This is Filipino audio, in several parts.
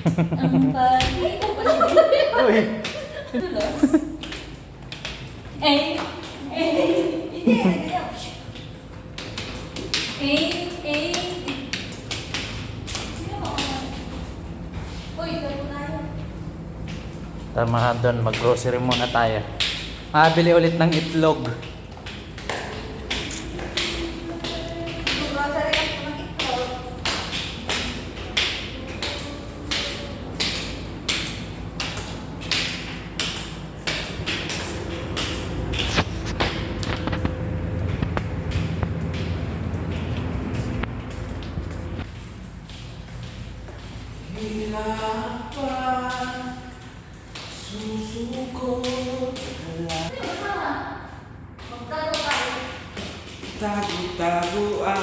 Ang pangit. Uy! Eh, hindi. Uy, ito tayo. Tama doon, mag-grocery muna tayo. Makabili ulit ng itlog. Tagu-taguan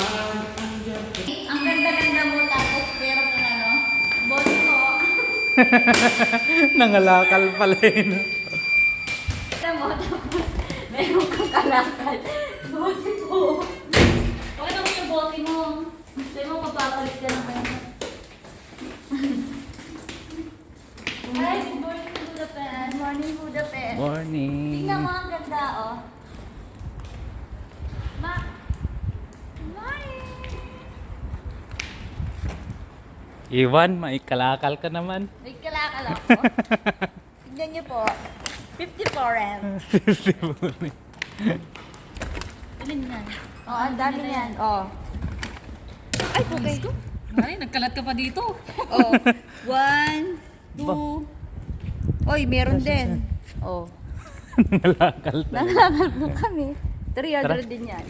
ang gabi. Ang ganda-ganda mo tapos pero kung ano, boss mo. Nangalakal pala yun. Alam mo, tapos meron kang kalakal. Bote po. Okay na mo yung bote mo. Sabi mo, papapalit ka ng kanya. Ay, good morning Budapest. Morning Budapest. Morning. Tingnan mo ang ganda, oh. Ma. Morning. Iwan, may kalakal ka naman. May kalakal ako. Tignan niyo po. 54 M. Alin yan? Oh, ang dami yan. Oh. Ay, okay. Ay, nagkalat ka pa dito. Oh. 1, 2. Oy, meron din. Oh. Nangalakal talaga. Nangalakal po kami. 300 din yan.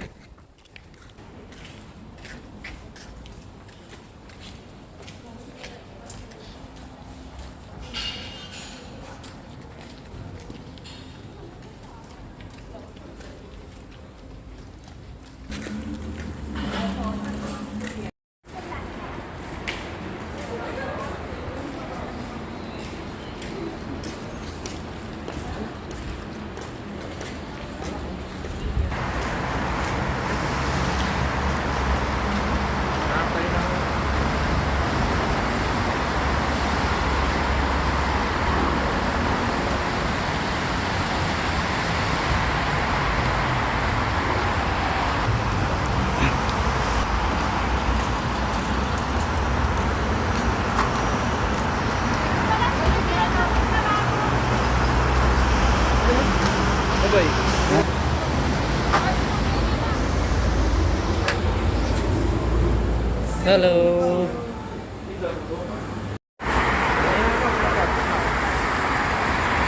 Hello.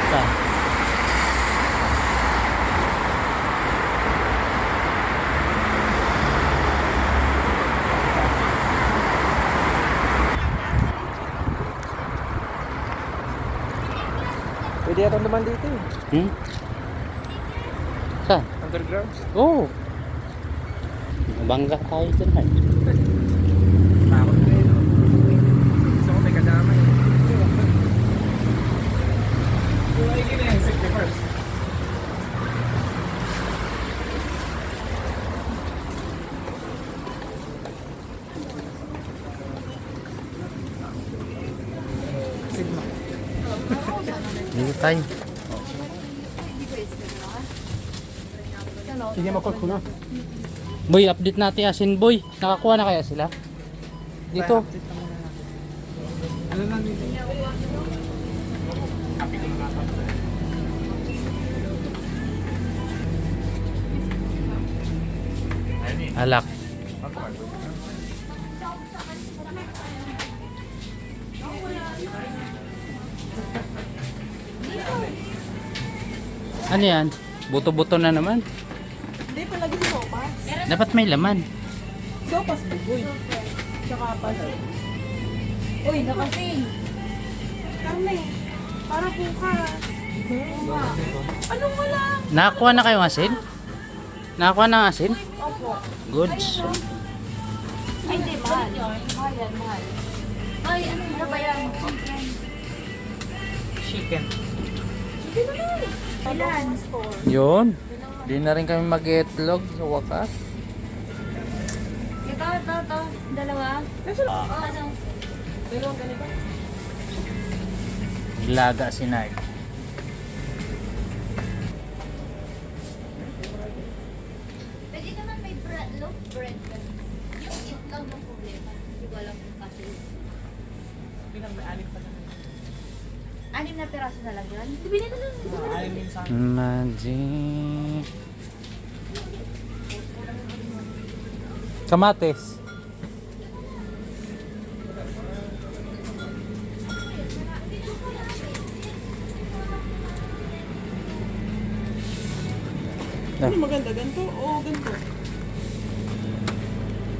Saan? Pwede yata naman dito eh. Hmm? Saan? Underground. Oh. Bangga tayo dyan ay. Takot na yun. Gusto ko may kadamay. Ay, ganyan. Safety first. Sigma. Dito tayo. Sige, makot ko na. Boy, update natin asin boy. Nakakuha na kaya sila? Dito. Ano lang dito? Alak. Ano yan? Buto-buto na naman. Hindi pa lagi sa sopas. Dapat may laman. Sopas buboy. Tsaka pala. Uy, nakasing. Kami. Para bukas. Anong wala? Nakakuha na kayong asin? Nakakuha ng asin? Opo. Goods. Ay, hindi, mahal. Mahal yan, mahal. Ay, ano ba yan? Chicken. Ilan? Yun. Di na rin kami mag-itlog sa wakas. Ito. Dalawa. Oh, ano? Dalawang ganito. Naglaga si Nard. Pwede naman may loaf bread. Yung itlog ng problema. Hindi ko alam kung kasi. Anim na piraso na lang yun? Bili na lang. Magic. Kamates. Ano maganda? Ganito o ganito?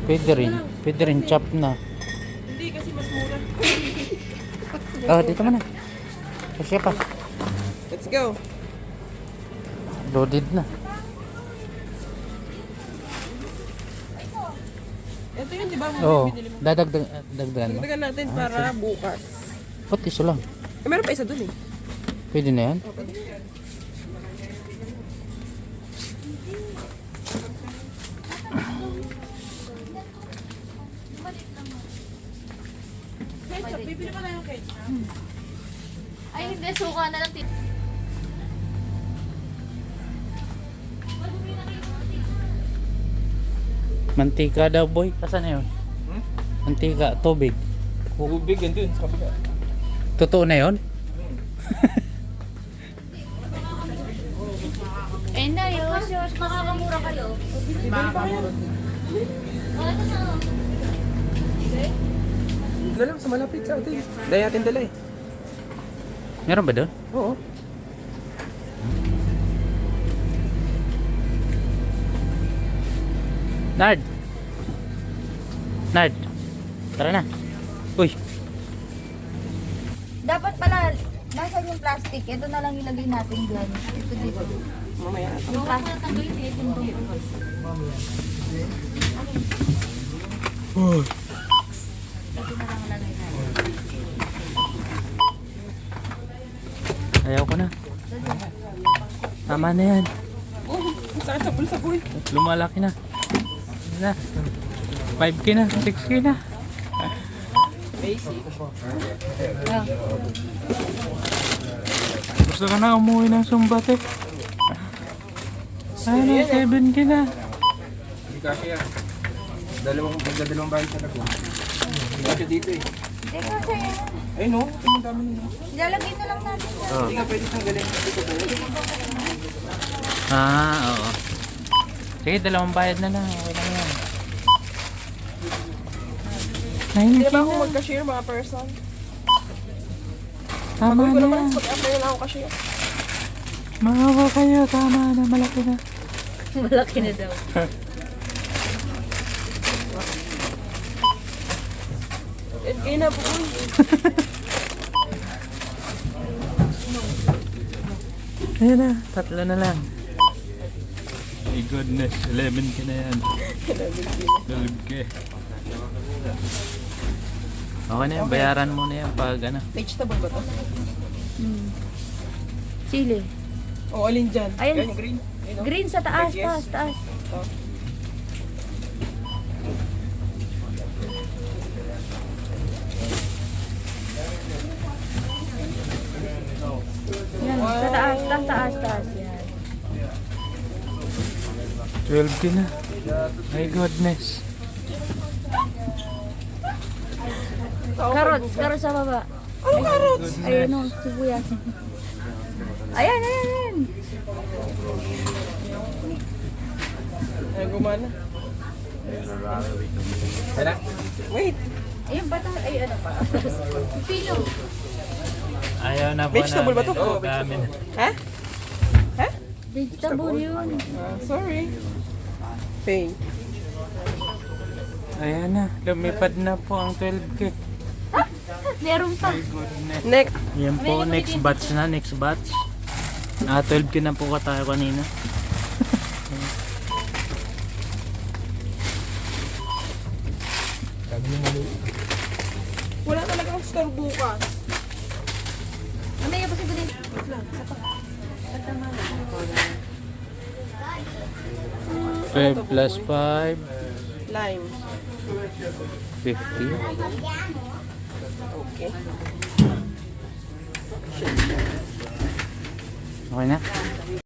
Pwede rin. Pwede rin chop na. Hindi kasi mas mura. Oh, dito mo na. Kasi pa. Let's go. Loaded na. Ito yun, di ba? Oo. Binili mo. Dagdagan mo. Dagdagan natin para bukas. Ba't iso lang? Meron pa isa dun eh. Pwede na yan? Ketchup, bibili ko na yung ketchup. Ay, hindi. Suka na lang. Mantika daw boy. Kasan na yun? Mantika, tubig. Tubig yan dun sa kabila. Totoo na yun? Eh, na yun. Makakamura kayo. Bibili pa yan. Dala lang sa malapit sa atin. Dahil natin dala eh. Meron ba doon? Oo. Nard! Nard! Tara na. Uy! Dapat pala, nasa yung plastic. Ito na lang ilagay natin dyan. Ito dito. Mamaya na. Yung plastic. Ito na lang ilagay natin. Ayaw ko na. Tama na yan. Oh, masakit sa bulsa boy. Lumalaki na. Ano na? 5K na. 6K na. Basic. Gusto ka na umuwi ng Sumbate. Ano, 7K na. Hindi kasi yan. Dalawang bahay sa lagoon. Hindi kasi dito eh. Hindi kasi yan. Ay no, tingnan dami nila. Ilalagay na lang natin. Hindi nga pwede tanggalin. Dito po. Oo. Sige, dalawang bayad na lang. Okay lang yan. Hindi 9K ba ako na. mag-cashier mga person? Tama Pagawin ko na naman yan. pag-apply na ako cashier. Maawa kayo. Tama na. Malaki na. Malaki na daw. And kayo na po. Ayan na. Tatlo na lang. My goodness. 11K na yan. 12K. Okay na yan. Bayaran mo na yan pag ano. Vegetable ba to? Chili. O, alin dyan? Ayun. Yan yung green. Ayun, oh. Green sa taas, Yes. taas, taas. Yan, sa taas, taas, taas. Yan. 12K na. My goodness. Carrots, carrots sa baba. Ano carrots? Ayun o, sibuyas. Ayan, ayan, ayan. Ay, gumana. Kaya Wait. Ayun, bata, ay ano pa. Pino. Ayaw na po Vegetable ba to? namin. Dami na. Ha? Ha? Vegetable yun. Sorry. Pay. Ayan na. Lumipad na po ang 12K. Meron pa. Goodness. Next. Yan po, next batch na, next batch. 12K na po ka tayo kanina. Wala talaga akong store bukas. Mamaya ba sabihin? Wait lang. Isa pa. 12 plus 5, Lime. 50. Okay. Shit. Okay na?